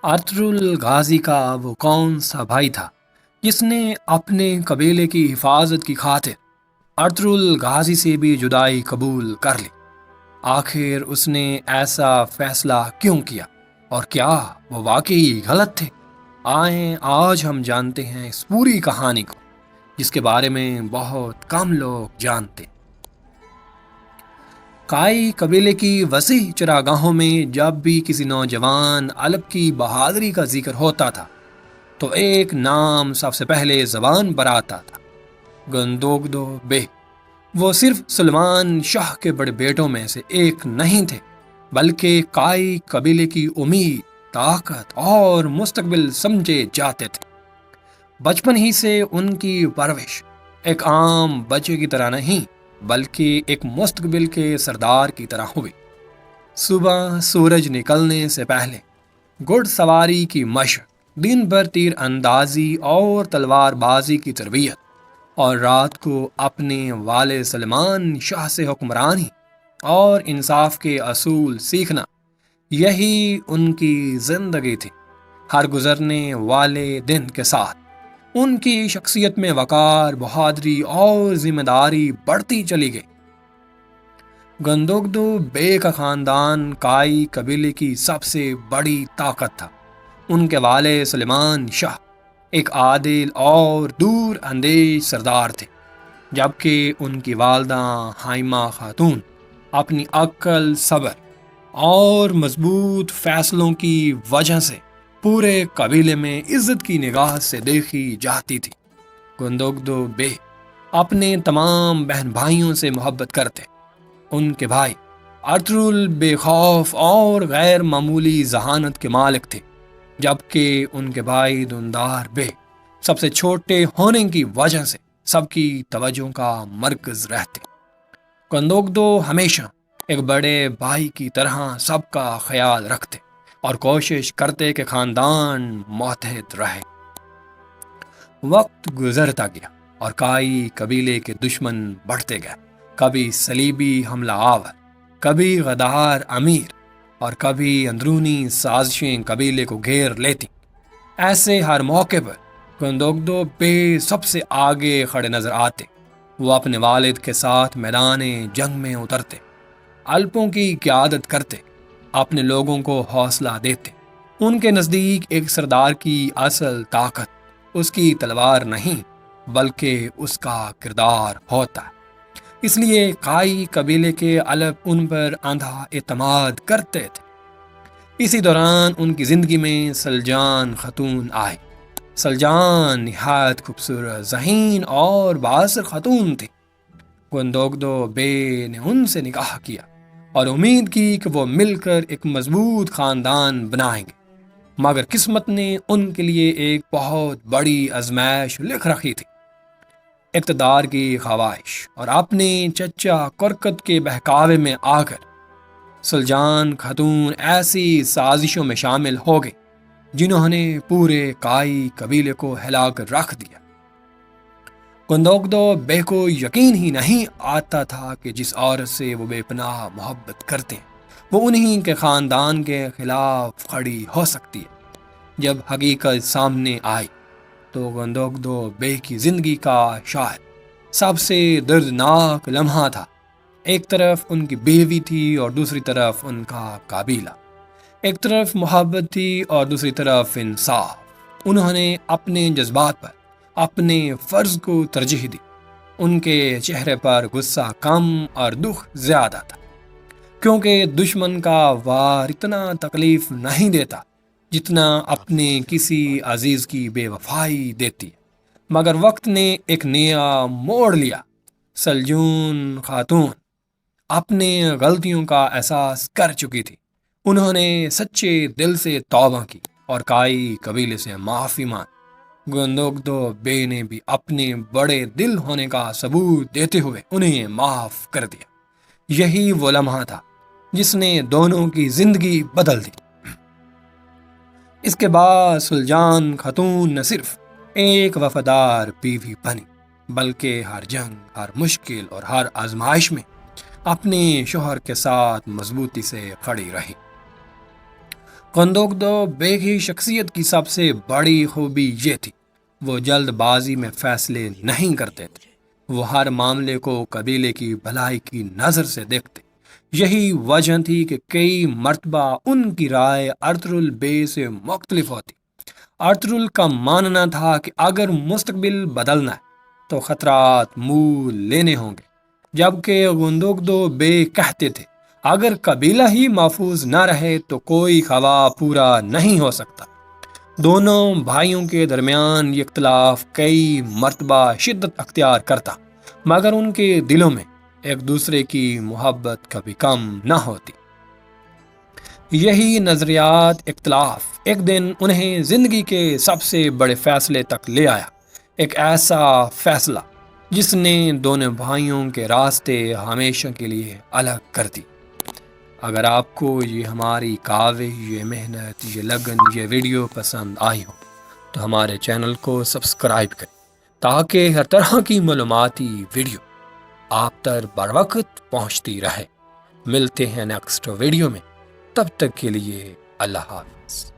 आर्तुरुल गाजी का वो कौन सा भाई था जिस ने अपने कबीले की हिफाजत की खातिर आर्तुरुल गाजी से भी जुदाई कबूल कर ली। आखिर उसने ऐसा फैसला क्यों किया और क्या वो वाकई गलत थे? आए आज हम जानते हैं इस पूरी कहानी को जिसके बारे में बहुत कम लोग जानते। काई कबीले की वसी चरागाहों में जब भी किसी नौजवान अलब की बहादुरी का जिक्र होता था तो एक नाम सबसे पहले जबान पर आता था, गंदोगदो बे। वो सिर्फ सलमान शाह के बड़े बेटों में से एक नहीं थे, बल्कि काई कबीले की उम्मीद, ताकत और मुस्तकबिल समझे जाते थे। बचपन ही से उनकी परवरिश एक आम बच्चे की तरह नहीं, बल्कि एक मुस्तकबिल के सरदार की तरह हुई। सुबह सूरज निकलने से पहले घुड़सवारी की मशक, दिन भर तीर अंदाजी और तलवारबाजी की तरबियत, और रात को अपने वाले सलमान शाह से हुक्मरानी और इंसाफ के असूल सीखना, यही उनकी जिंदगी थी। हर गुजरने वाले दिन के साथ उनकी शख्सियत में वकार, बहादुरी और जिम्मेदारी बढ़ती चली गई। गंदोगदो बे का खानदान काई कबीले की सबसे बड़ी ताकत था। उनके वाले सलेमान शाह एक आदिल और दूर अंदेश सरदार थे, जबकि उनकी वालदा हाइमा खातून अपनी अक्ल, सब्र और मजबूत फैसलों की वजह से पूरे कबीले में इज्जत की निगाह से देखी जाती थी। गंदोगदो बे अपने तमाम बहन भाइयों से मोहब्बत करते। उनके भाई आर्तुरुल बेखौफ और गैर मामूली जहानत के मालिक थे, जबकि उनके भाई दुंदार बे सबसे छोटे होने की वजह से सबकी तवज्जो का मरकज रहते। गंदोगदो हमेशा एक बड़े भाई की तरह सबका ख्याल रखते और कोशिश करते कि खानदान मुत्तहद रहे। वक्त गुजरता गया और काई कबीले के दुश्मन बढ़ते गए। कभी सलीबी हमला आवर, कभी गद्दार अमीर और कभी अंदरूनी साजिशें कबीले को घेर लेती। ऐसे हर मौके पर गंदोगदो बे सबसे आगे खड़े नजर आते। वो अपने वालिद के साथ मैदान जंग में उतरते, अल्पों की क़यादत करते, अपने लोगों को हौसला देते। उनके नज़दीक एक सरदार की असल ताकत उसकी तलवार नहीं, बल्कि उसका किरदार होता है। इसलिए काई कबीले के अलब उन पर आंधा एतमाद करते थे। इसी दौरान उनकी जिंदगी में सलजान खतून आए। सलजान निहायत खूबसूरत, ज़हीन और बासर खतून थी। गंदोगदो बे ने उनसे निकाह किया और उम्मीद की कि वो मिलकर एक मजबूत खानदान बनाएंगे, मगर किस्मत ने उनके लिए एक बहुत बड़ी आजमाइश लिख रखी थी। इक़्तिदार की ख्वाहिश और अपने चचा करकत के बहकावे में आकर सुलजान खातून ऐसी साजिशों में शामिल हो गई जिन्होंने पूरे काई कबीले को हिलाकर रख दिया। गंदोगदो बे को यकीन ही नहीं आता था कि जिस औरत से वो बेपनाह मोहब्बत करते हैं वो उन्हीं के ख़ानदान के खिलाफ खड़ी हो सकती है। जब हकीकत सामने आई तो गंदोगदो बे की ज़िंदगी का शायद सबसे दर्दनाक लम्हा था। एक तरफ उनकी बीवी थी और दूसरी तरफ उनका काबीला। एक तरफ मोहब्बत थी और दूसरी तरफ इंसाफ। उन्होंने अपने जज्बात पर अपने फ़र्ज को तरजीह दी। उनके चेहरे पर गुस्सा कम और दुख ज़्यादा था, क्योंकि दुश्मन का वार इतना तकलीफ नहीं देता जितना अपने किसी अजीज की बेवफाई देती है। मगर वक्त ने एक नया मोड़ लिया। सलजून खातून अपने गलतियों का एहसास कर चुकी थी। उन्होंने सच्चे दिल से तौबा की और काई कबीले से माफ़ी मांगी। गंदोगदो बे ने भी अपने बड़े दिल होने का सबूत देते हुए उन्हें माफ़ कर दिया। यही वो लम्हा था जिसने दोनों की जिंदगी बदल दी। इसके बाद सुलजान खातून न सिर्फ एक वफादार बीवी बनी, बल्कि हर जंग, हर मुश्किल और हर आजमाइश में अपने शोहर के साथ मजबूती से खड़ी रही। گندوگدو بے کی شخصیت کی سب سے بڑی خوبی یہ تھی، وہ جلد بازی میں فیصلے نہیں کرتے تھے، وہ ہر معاملے کو قبیلے کی بھلائی کی نظر سے دیکھتے۔ یہی وجہ تھی کہ کئی مرتبہ ان کی رائے ارطغرل بے سے مختلف ہوتی۔ ارطغرل کا ماننا تھا کہ اگر مستقبل بدلنا ہے تو خطرات منہ لینے ہوں گے، جبکہ گندوگدو بے کہتے تھے اگر قبیلہ ہی محفوظ نہ رہے تو کوئی خواہ پورا نہیں ہو سکتا۔ دونوں بھائیوں کے درمیان یہ اختلاف کئی مرتبہ شدت اختیار کرتا، مگر ان کے دلوں میں ایک دوسرے کی محبت کبھی کم نہ ہوتی۔ یہی نظریات اختلاف ایک دن انہیں زندگی کے سب سے بڑے فیصلے تک لے آیا، ایک ایسا فیصلہ جس نے دونوں بھائیوں کے راستے ہمیشہ کے لیے الگ کر دی۔ اگر آپ کو یہ ہماری کاوش، یہ محنت، یہ لگن، یہ ویڈیو پسند آئی ہو تو ہمارے چینل کو سبسکرائب کریں تاکہ ہر طرح کی معلوماتی ویڈیو آپ تک بر وقت پہنچتی رہے۔ ملتے ہیں نیکسٹ ویڈیو میں، تب تک کے لیے اللہ حافظ۔